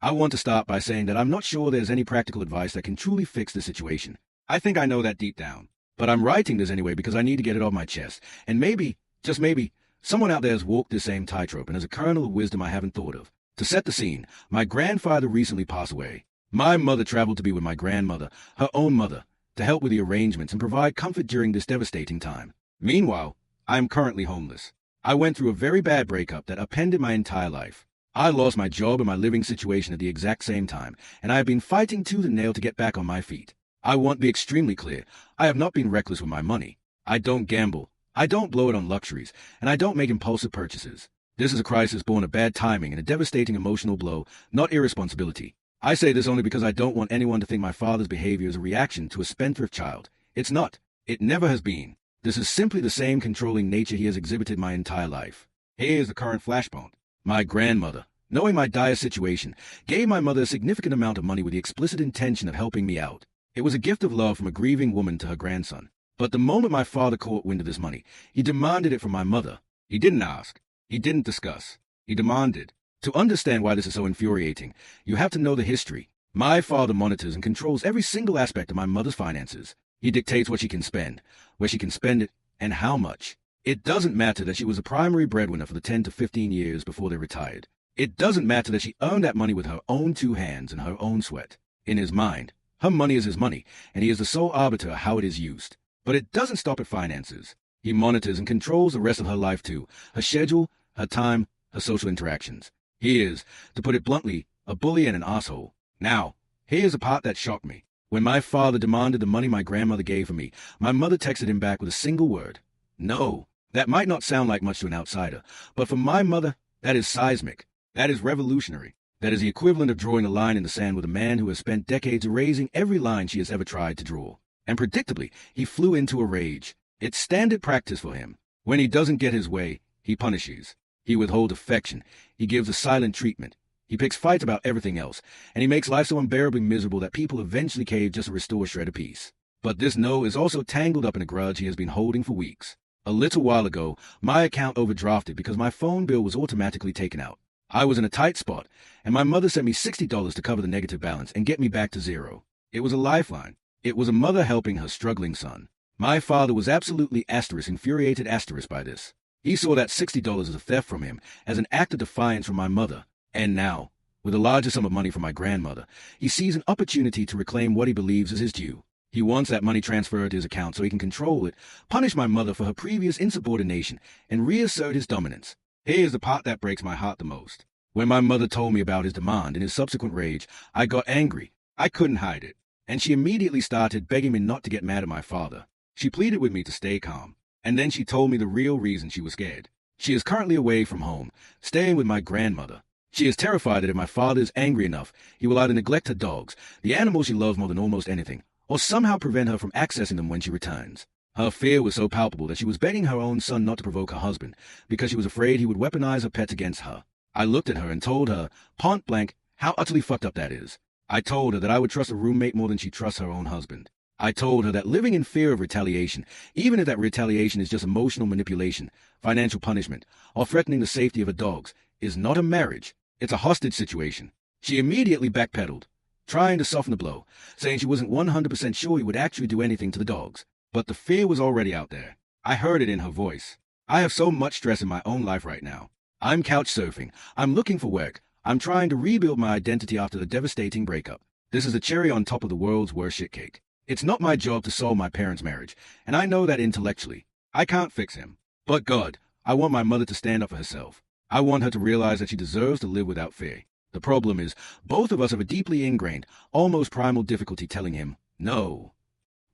I want to start by saying that I'm not sure there's any practical advice that can truly fix the situation. I think I know that deep down. But I'm writing this anyway because I need to get it off my chest. And maybe, just maybe, someone out there has walked this same tightrope and has a kernel of wisdom I haven't thought of. To set the scene, my grandfather recently passed away. My mother traveled to be with my grandmother, her own mother, to help with the arrangements and provide comfort during this devastating time. Meanwhile, I am currently homeless. I went through a very bad breakup that upended my entire life. I lost my job and my living situation at the exact same time, and I have been fighting tooth and nail to get back on my feet. I want to be extremely clear. I have not been reckless with my money. I don't gamble. I don't blow it on luxuries, and I don't make impulsive purchases. This is a crisis born of bad timing and a devastating emotional blow, not irresponsibility. I say this only because I don't want anyone to think my father's behavior is a reaction to a spendthrift child. It's not. It never has been. This is simply the same controlling nature he has exhibited my entire life. Here is the current flashpoint. My grandmother, knowing my dire situation, gave my mother a significant amount of money with the explicit intention of helping me out. It was a gift of love from a grieving woman to her grandson. But the moment my father caught wind of this money, he demanded it from my mother. He didn't ask. He didn't discuss. He demanded. To understand why this is so infuriating, you have to know the history. My father monitors and controls every single aspect of my mother's finances. He dictates what she can spend, where she can spend it, and how much. It doesn't matter that she was a primary breadwinner for the 10 to 15 years before they retired. It doesn't matter that she earned that money with her own two hands and her own sweat. In his mind, her money is his money, and he is the sole arbiter of how it is used. But it doesn't stop at finances. He monitors and controls the rest of her life too, her schedule, her time, her social interactions. He is, to put it bluntly, a bully and an asshole. Now, here's the part that shocked me. When my father demanded the money my grandmother gave for me, my mother texted him back with a single word. No. That might not sound like much to an outsider, but for my mother, that is seismic. That is revolutionary. That is the equivalent of drawing a line in the sand with a man who has spent decades erasing every line she has ever tried to draw. And predictably, he flew into a rage. It's standard practice for him. When he doesn't get his way, he punishes. He withholds affection. He gives a silent treatment. He picks fights about everything else, and he makes life so unbearably miserable that people eventually cave just to restore a shred of peace. But this no is also tangled up in a grudge he has been holding for weeks. A little while ago, my account overdrafted because my phone bill was automatically taken out. I was in a tight spot, and my mother sent me $60 to cover the negative balance and get me back to zero. It was a lifeline. It was a mother helping her struggling son. My father was absolutely infuriated by this. He saw that $60 as a theft from him, as an act of defiance from my mother. And now, with a larger sum of money from my grandmother, he sees an opportunity to reclaim what he believes is his due. He wants that money transferred to his account so he can control it, punish my mother for her previous insubordination, and reassert his dominance. Here's the part that breaks my heart the most. When my mother told me about his demand and his subsequent rage, I got angry. I couldn't hide it. And she immediately started begging me not to get mad at my father. She pleaded with me to stay calm. And then she told me the real reason she was scared. She is currently away from home, staying with my grandmother. She is terrified that if my father is angry enough, he will either neglect her dogs, the animals she loves more than almost anything, or somehow prevent her from accessing them when she returns. Her fear was so palpable that she was begging her own son not to provoke her husband, because she was afraid he would weaponize her pets against her. I looked at her and told her, point blank, how utterly fucked up that is. I told her that I would trust a roommate more than she trusts her own husband. I told her that living in fear of retaliation, even if that retaliation is just emotional manipulation, financial punishment, or threatening the safety of her dogs, is not a marriage. It's a hostage situation. She immediately backpedaled, trying to soften the blow, saying she wasn't 100% sure he would actually do anything to the dogs. But the fear was already out there. I heard it in her voice. I have so much stress in my own life right now. I'm couch surfing. I'm looking for work. I'm trying to rebuild my identity after the devastating breakup. This is the cherry on top of the world's worst shitcake. It's not my job to solve my parents' marriage, and I know that intellectually. I can't fix him. But God, I want my mother to stand up for herself. I want her to realize that she deserves to live without fear. The problem is, both of us have a deeply ingrained, almost primal difficulty telling him, no.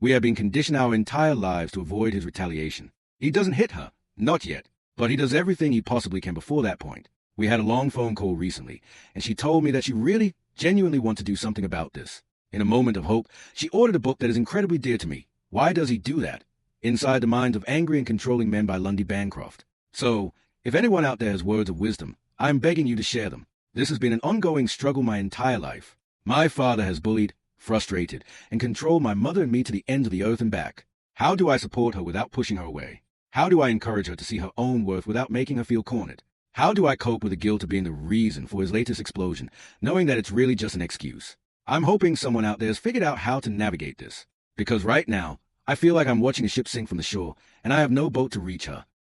We have been conditioned our entire lives to avoid his retaliation. He doesn't hit her, not yet, but he does everything he possibly can before that point. We had a long phone call recently, and she told me that she really, genuinely wants to do something about this. In a moment of hope, she ordered a book that is incredibly dear to me. Why does he do that? Inside the Minds of Angry and Controlling Men by Lundy Bancroft. So, if anyone out there has words of wisdom, I'm begging you to share them. This has been an ongoing struggle my entire life. My father has bullied, frustrated, and controlled my mother and me to the ends of the earth and back. How do I support her without pushing her away? How do I encourage her to see her own worth without making her feel cornered? How do I cope with the guilt of being the reason for his latest explosion, knowing that it's really just an excuse? I'm hoping someone out there has figured out how to navigate this. Because right now, I feel like I'm watching a ship sink from the shore, and I have no boat to reach her.